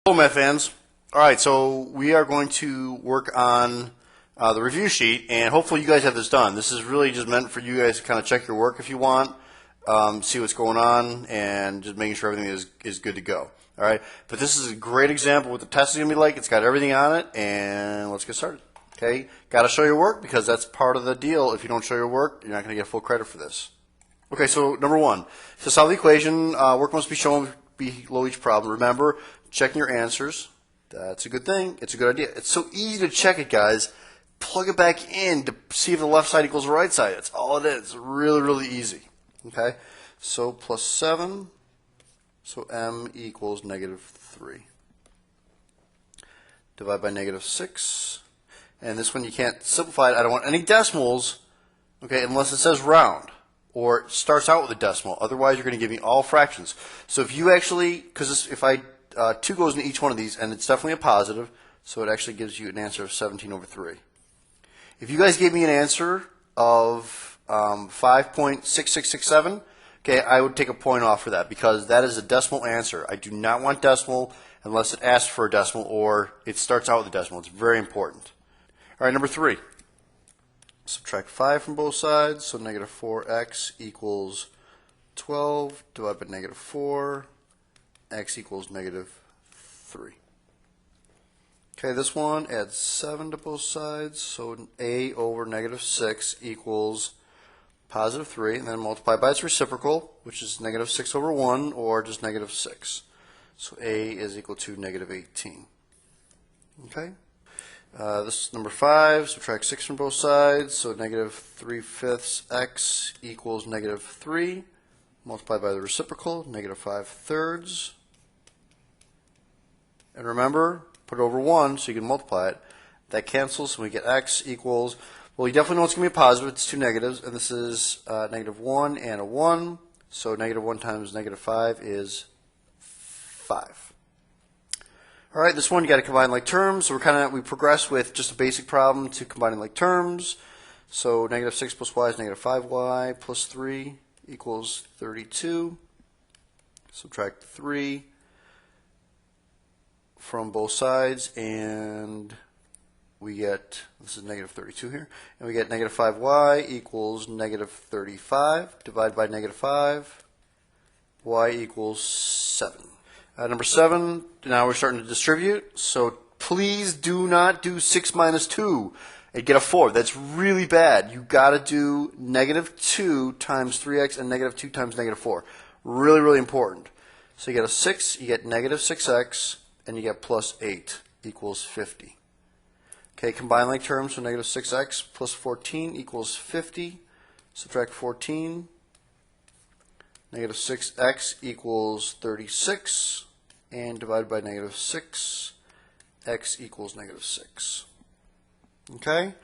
Hello, math fans. All right, so we are going to work on the review sheet, and hopefully you guys have this done. This is really just meant for you guys to kind of check your work if you want, see what's going on, and just making sure everything is good to go. All right, but this is a great example of what the test is going to be like. It's got everything on it, and let's get started. Okay, got to show your work because that's part of the deal. If you don't show your work, you're not going to get full credit for this. Okay, so number one, to solve the equation, work must be shown below each problem. Remember, checking your answers. That's a good thing. It's a good idea. It's so easy to check it, guys. Plug it back in to see if the left side equals the right side. That's all it is. It's really, really easy. Okay, so plus 7. So m equals -3. Divide by -6. And this one you can't simplify it. I don't want any decimals, okay, unless it says round or it starts out with a decimal. Otherwise, you're going to give me all fractions. So if you actually, because if I 2 goes into each one of these, and it's definitely a positive, so it actually gives you an answer of 17/3. If you guys gave me an answer of 5.6667, okay, I would take a point off for that because that is a decimal answer. I do not want decimal unless it asks for a decimal or it starts out with a decimal. It's very important. All right, number 3. Subtract 5 from both sides, so -4x equals 12 divided by -4. X equals -3. Okay, this one adds 7 to both sides, so a over -6 equals +3, and then multiply by its reciprocal, which is -6/1, or just -6. So a is equal to -18. Okay, this is number 5. Subtract 6 from both sides, so -3/5 x equals -3. Multiply by the reciprocal, -5/3. And remember, put it over 1 so you can multiply it. That cancels, so we get x equals, well, you definitely know it's going to be a positive. It's 2 negatives, and this is -1 and a 1. So -1 times -5 is 5. All right, this one you got to combine like terms. So we progress with just a basic problem to combining like terms. So -6 plus y is -5y plus 3 equals 32. Subtract 3 from both sides, and we get, this is -32 here, and we get -5y equals -35. Divide by -5, y equals 7. Number 7, now we're starting to distribute, so please do not do 6 minus 2 and get a 4. That's really bad. You got to do -2 times 3x and -2 times -4. Really, really important. So you get a 6, you get -6x, and you get +8 equals 50. Okay, combine like terms, so -6x plus 14 equals 50. Subtract 14. -6x equals 36. And divided by -6, x equals -6. Okay,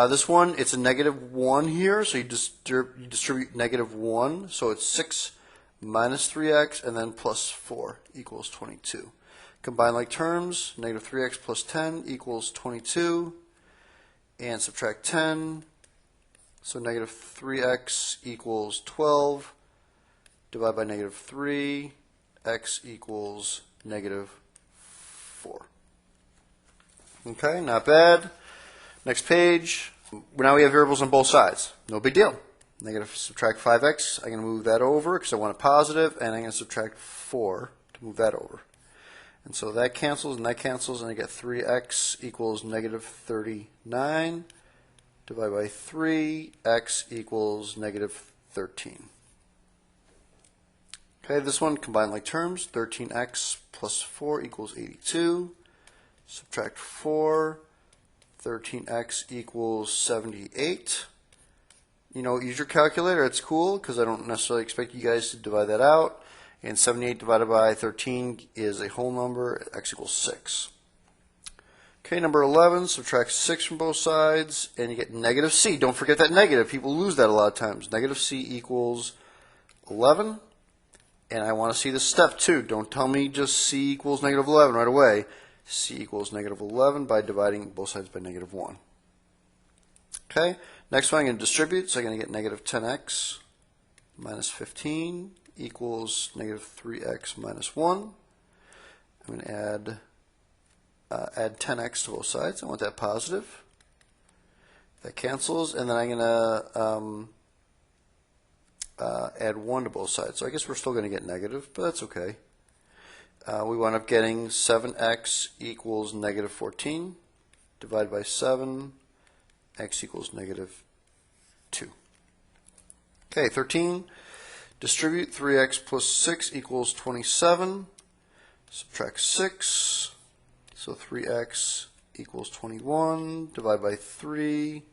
this one, it's a -1 here, so you distribute -1, so it's 6 minus 3x and then plus 4 equals 22. Combine like terms, -3x plus 10 equals 22, and subtract 10, so -3x equals 12, divide by -3, x equals -4. Okay, not bad. Next page. Now we have variables on both sides. No big deal. Subtract 5x. I'm going to move that over because I want a positive, and I'm going to subtract 4 to move that over. And so that cancels, and I get 3x equals -39. Divide by 3, x equals -13. Okay, this one, combine like terms. 13x plus 4 equals 82. Subtract 4. 13x equals 78. You know, use your calculator. It's cool because I don't necessarily expect you guys to divide that out. And 78 divided by 13 is a whole number. X equals 6. Okay, number 11, subtract 6 from both sides, and you get -c. Don't forget that negative. People lose that a lot of times. -c equals 11. And I want to see the step too. Don't tell me just c equals -11 right away. C equals -11 by dividing both sides by -1. Okay, next one I'm going to distribute, so I'm going to get -10x minus 15 equals -3x minus 1. I'm going to add 10x to both sides. I want that positive. That cancels, and then I'm going to add 1 to both sides. So I guess we're still going to get negative, but that's okay. We wind up getting 7x equals negative 14 divided by 7, x equals negative 2. Okay, 13. Distribute 3x plus 6 equals 27. Subtract 6. So 3x equals 21. Divide by 3.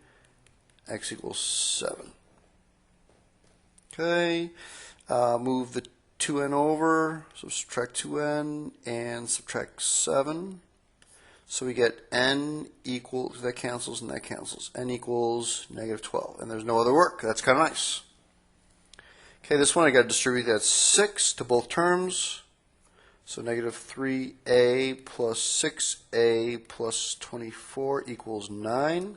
X equals 7. Okay. Move the 2n over. So subtract 2n and subtract 7. So we get n equals, that cancels and that cancels. N equals negative 12. And there's no other work. That's kind of nice. Okay, this one I got to distribute that 6 to both terms. So negative 3a plus 6a plus 24 equals 9.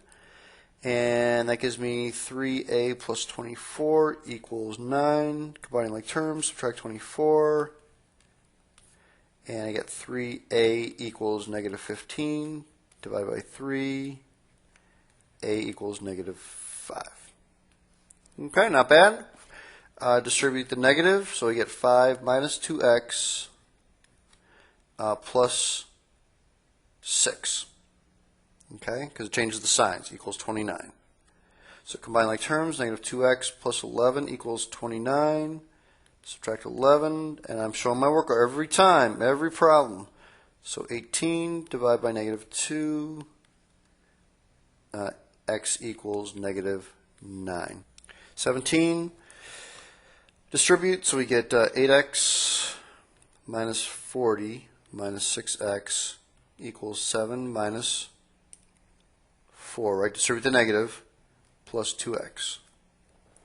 And that gives me 3a plus 24 equals 9. Combining like terms, subtract 24. And I get 3a equals negative 15. Divided by 3. A equals negative 5. Okay, not bad. Distribute the negative, so we get 5 minus 2x plus 6. Okay, because it changes the signs, equals 29. So combine like terms, negative 2x plus 11 equals 29. Subtract 11, and I'm showing my work every time, every problem. So 18 divided by negative 2, x equals negative 9. 17, distribute, so we get 8x minus 40 minus 6x equals 7 minus 4, right? Distribute the negative plus 2x.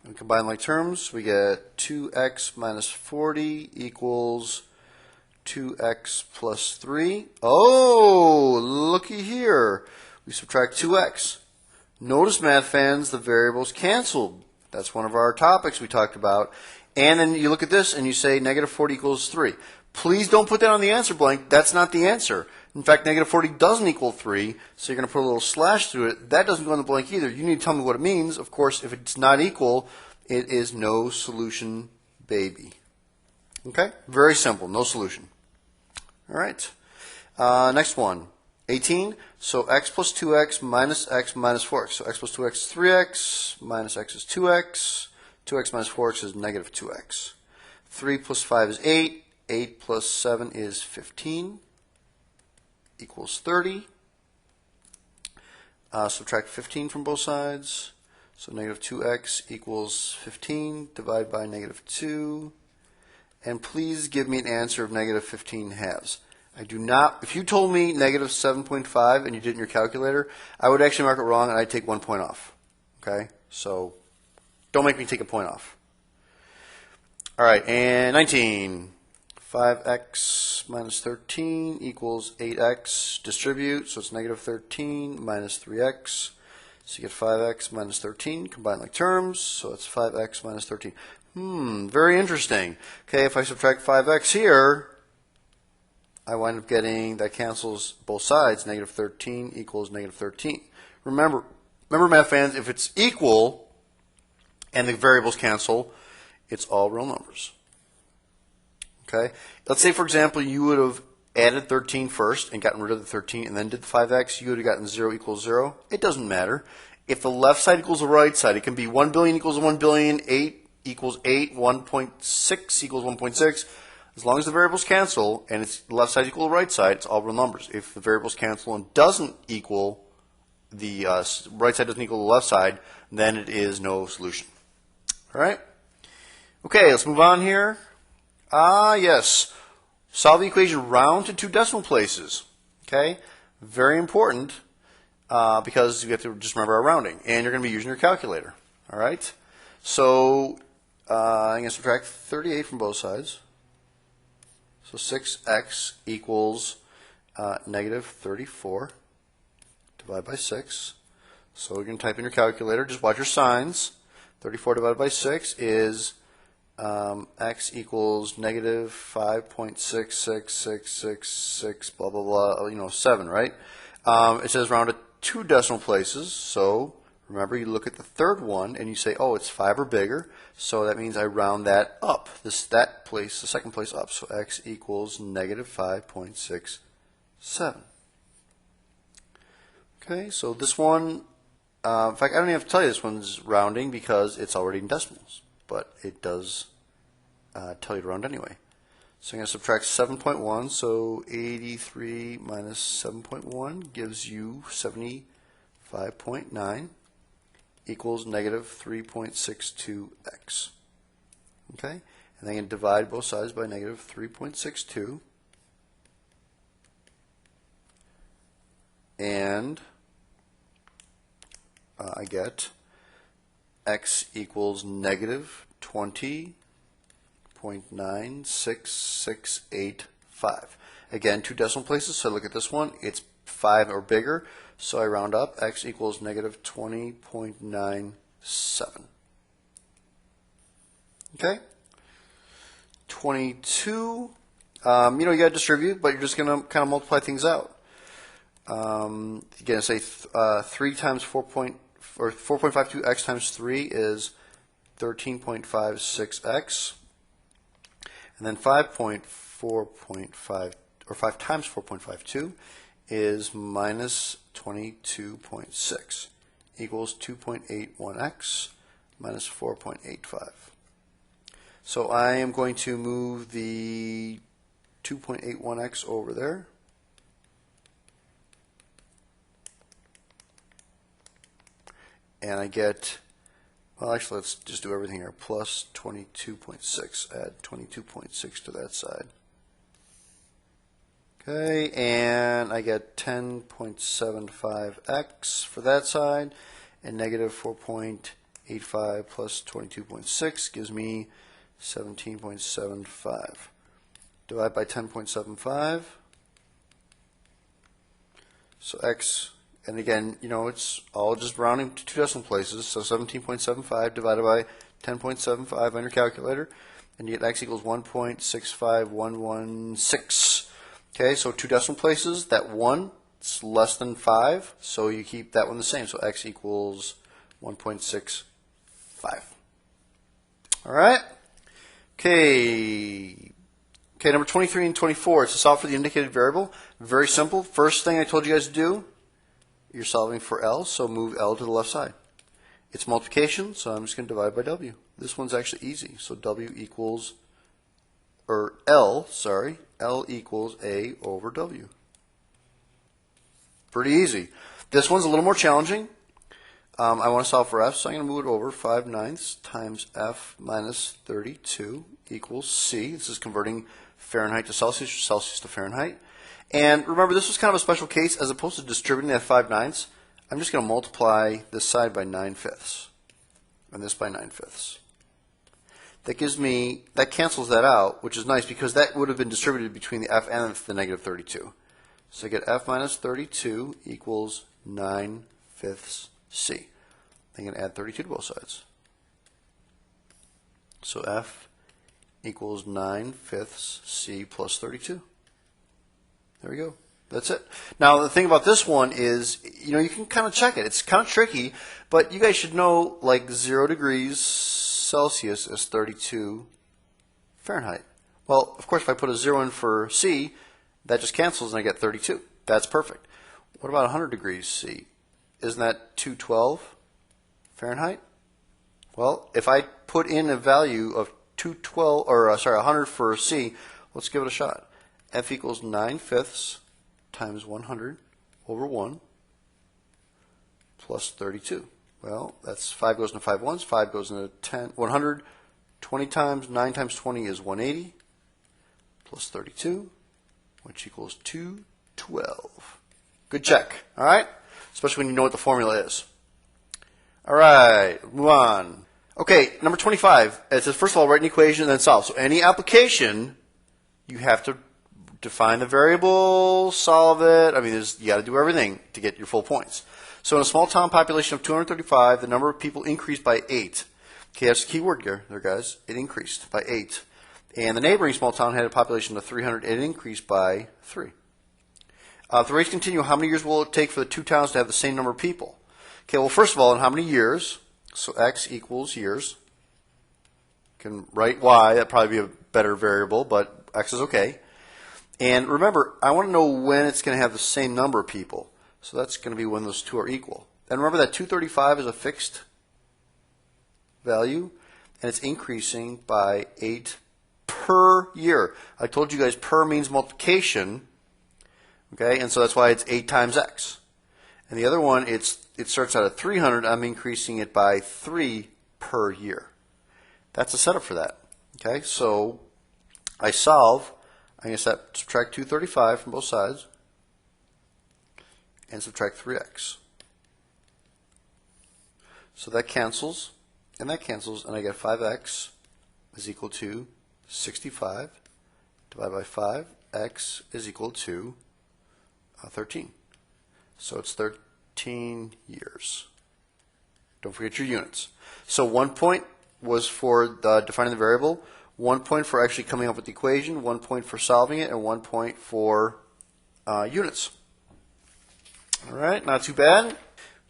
And combine like terms, we get 2x minus 40 equals 2x plus 3. Oh, looky here. We subtract 2x. Notice, math fans, the variables canceled. That's one of our topics we talked about. And then you look at this and you say negative 40 equals 3. Please don't put that on the answer blank. That's not the answer. In fact, negative 40 doesn't equal 3, so you're going to put a little slash through it. That doesn't go in the blank either. You need to tell me what it means. Of course, if it's not equal, it is no solution, baby. Okay? Very simple. No solution. All right. Next one. 18. So x plus 2x minus x minus 4x. So x plus 2x is 3x, minus x is 2x. 2x minus 4x is negative 2x. 3 plus 5 is 8. 8 plus 7 is 15. Equals 30. Subtract 15 from both sides. So negative 2x equals 15. Divide by negative 2. And please give me an answer of negative 15 halves. I do not, if you told me negative 7.5 and you did it in your calculator, I would actually mark it wrong and I'd take 1 point off. Okay? So don't make me take a point off. All right, and 19. 5x minus 13 equals 8x. Distribute, so it's negative 13 minus 3x. So you get 5x minus 13. Combine like terms, so it's 5x minus 13. Very interesting. Okay, if I subtract 5x here, I wind up getting, that cancels both sides. Negative 13 equals negative 13. Remember, math fans, if it's equal and the variables cancel, it's all real numbers. Okay, let's say, for example, you would have added 13 first and gotten rid of the 13 and then did the 5x, you would have gotten 0 equals 0. It doesn't matter. If the left side equals the right side, it can be 1 billion equals 1 billion, 8 equals 8, 1.6 equals 1.6. As long as the variables cancel and it's the left side equal the right side, it's all real numbers. If the variables cancel and doesn't equal, the right side doesn't equal the left side, then it is no solution. All right? Okay, let's move on here. Yes. Solve the equation round to 2 decimal places. Okay? Very important because you have to just remember our rounding. And you're going to be using your calculator. All right? So I'm going to subtract 38 from both sides. So 6x equals negative 34 divided by 6. So you're going to type in your calculator. Just watch your signs. 34 divided by 6 is x equals negative 5.66666, blah, blah, blah, 7, right? It says round to 2 decimal places, so remember you look at the third one and you say, oh, it's 5 or bigger, so that means I round that up, that place, the second place up, so x equals negative 5.67. Okay, so this one, in fact, I don't even have to tell you this one's rounding because it's already in decimals, but it does tell you to round anyway. So I'm going to subtract 7.1, so 83 minus 7.1 gives you 75.9 equals negative 3.62x. Okay, and then I can divide both sides by negative 3.62, and I get x equals negative 20.96685. Again, 2 decimal places, so look at this one. It's 5 or bigger, so I round up. X equals negative 20.97. Okay? 22, you got to distribute, but you're just going to kind of multiply things out. You're going to say 3 times 4.52x times 3 is 13.56x, and then 5 times 4.52 is minus 22.6 equals 2.81x minus 4.85. So I am going to move the 2.81x over there. And I get, well, actually, let's just do everything here. Plus 22.6. Add 22.6 to that side. Okay, and I get 10.75x for that side, and negative 4.85 plus 22.6 gives me 17.75. Divide by 10.75. So x, and again, it's all just rounding to 2 decimal places, so 17.75 divided by 10.75 on your calculator, and you get x equals 1.65116. Okay, so 2 decimal places, that 1 is less than 5, so you keep that one the same, so x equals 1.65. All right? Okay, number 23 and 24, it's to solve for the indicated variable. Very simple. First thing I told you guys to do, you're solving for L, so move L to the left side. It's multiplication, so I'm just going to divide by W. This one's actually easy, so W equals, or L equals A over W. Pretty easy. This one's a little more challenging. I want to solve for F, so I'm going to move it over. 5/9 times F minus 32 equals C. This is converting Fahrenheit to Celsius, or Celsius to Fahrenheit. And remember, this was kind of a special case. As opposed to distributing that 5/9, I'm just going to multiply this side by 9/5 and this by 9/5. That gives me, that cancels that out, which is nice because that would have been distributed between the F and the negative 32. So I get F minus 32 equals 9/5 C. I'm going to add 32 to both sides. So F equals 9/5 C plus 32. There we go. That's it. Now, the thing about this one is, you can kind of check it. It's kind of tricky, but you guys should know, like, 0 degrees Celsius is 32 Fahrenheit. Well, of course, if I put a 0 in for C, that just cancels and I get 32. That's perfect. What about 100 degrees C? Isn't that 212 Fahrenheit? Well, if I put in a value of 100 for C, let's give it a shot. F equals 9/5 times 100 over 1 plus 32. Well, that's 5 goes into 5 ones, 5 goes into 10, 100, 20 times, 9 times 20 is 180, plus 32, which equals 212. Good check, all right? Especially when you know what the formula is. All right, move on. Okay, number 25, it says, first of all, write an equation and then solve. So any application, you have to define the variable, solve it. I mean, you got to do everything to get your full points. So in a small town population of 235, the number of people increased by 8. Okay, that's the key word there, guys. It increased by 8. And the neighboring small town had a population of 300. It increased by 3. If the rates continue, how many years will it take for the two towns to have the same number of people? Okay, well, first of all, in how many years? So x equals years. You can write y. That'd probably be a better variable, but x is okay. And remember, I want to know when it's going to have the same number of people. So that's going to be when those two are equal. And remember that 235 is a fixed value, and it's increasing by 8 per year. I told you guys per means multiplication, okay, and so that's why it's 8 times x. And the other one, it starts out at 300. I'm increasing it by 3 per year. That's a setup for that. Okay, so I solve. I'm going to subtract 235 from both sides and subtract 3x. So that cancels, and that cancels, and I get 5x is equal to 65 divided by 5. X is equal to 13. So it's 13 years. Don't forget your units. So 1 point was for defining the variable, 1 point for actually coming up with the equation, 1 point for solving it, and 1 point for units. All right, not too bad.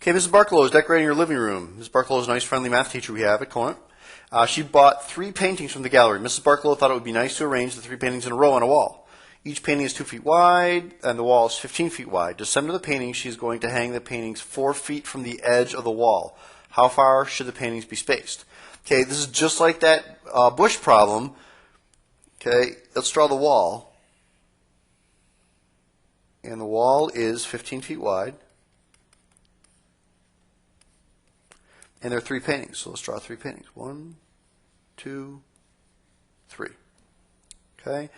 Okay, Mrs. Barkalow is decorating her living room. Mrs. Barkalow is a nice, friendly math teacher we have at Conant. She bought 3 paintings from the gallery. Mrs. Barkalow thought it would be nice to arrange the 3 paintings in a row on a wall. Each painting is 2 feet wide, and the wall is 15 feet wide. To center the painting, she is going to hang the paintings 4 feet from the edge of the wall. How far should the paintings be spaced? Okay, this is just like that bush problem. Okay, let's draw the wall. And the wall is 15 feet wide. And there are 3 paintings, so let's draw 3 paintings. 1, 2, 3. Okay.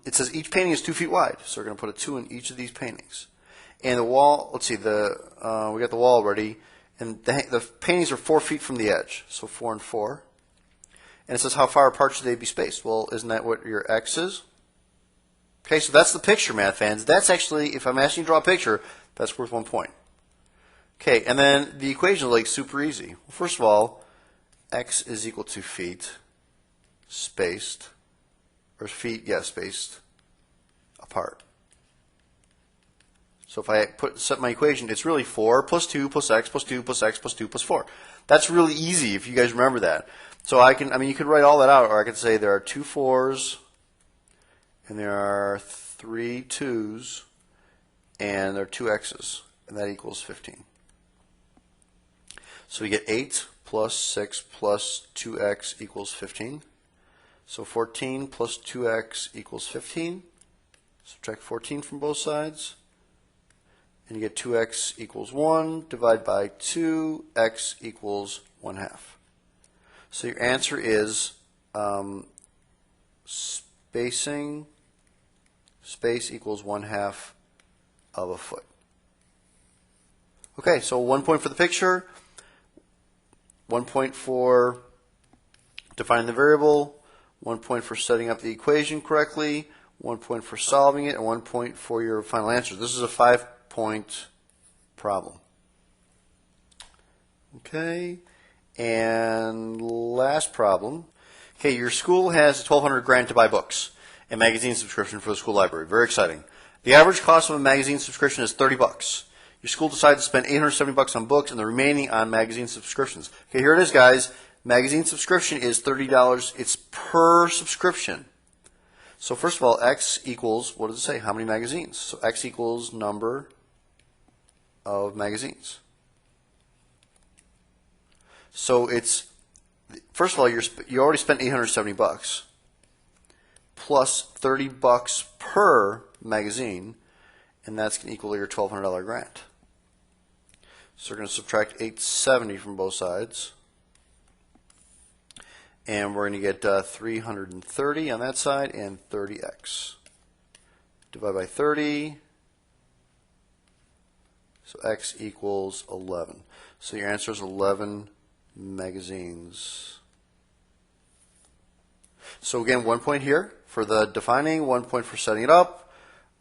It says each painting is 2 feet wide, so we're going to put a 2 in each of these paintings. And the wall, let's see, we got the wall already, and the paintings are 4 feet from the edge, so 4 and 4. And it says how far apart should they be spaced? Well, isn't that what your x is? Okay, so that's the picture, math fans. That's actually, if I'm asking you to draw a picture, that's worth 1 point. Okay, and then the equation is like super easy. Well, first of all, x is equal to feet spaced, or feet, yeah, spaced apart. So if I set my equation, it's really 4 plus 2 plus x plus 2 plus x plus 2 plus 4. That's really easy if you guys remember that. So you could write all that out, or I could say there are 2 4s, and there are 3 2s, and there are 2 x's, and that equals 15. So we get 8 plus 6 plus 2x equals 15. So 14 plus 2x equals 15. Subtract 14 from both sides. And you get 2x equals 1. Divide by 2. X equals 1/2. So your answer is space equals 1/2 of a foot. Okay, so 1 point for the picture. 1 point for defining the variable, 1 point for setting up the equation correctly, 1 point for solving it, and 1 point for your final answer. This is a 5-point problem. Okay, and last problem. Okay, your school has a $1,200 grant to buy books and magazine subscription for the school library. Very exciting. The average cost of a magazine subscription is $30. Your school decides to spend $870 on books and the remaining on magazine subscriptions. Okay, here it is, guys. Magazine subscription is $30. It's per subscription. So first of all, x equals, what does it say? How many magazines? So x equals number of magazines. So it's, first of all, you already spent $870 plus $30 per magazine, and that's going to equal your $1,200 grant. So we're going to subtract $870 from both sides. And we're going to get 330 on that side and 30x. Divide by 30. So x equals 11. So your answer is 11 magazines. So again, 1 point here for the defining, 1 point for setting it up,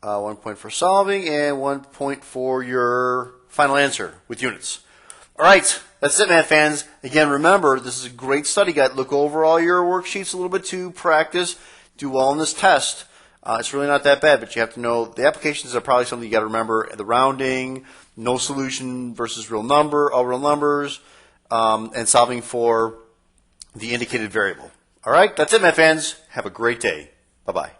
1 point for solving, and 1 point for your final answer with units. All right, That's it, math fans. Again, remember, this is a great study guide. Look over all your worksheets a little bit to practice. Do well on this test. It's really not that bad, but you have to know the applications are probably something you got to remember. The rounding, no solution versus real number, all real numbers, and solving for the indicated variable. All right, that's it, math fans. Have a great day. Bye-bye.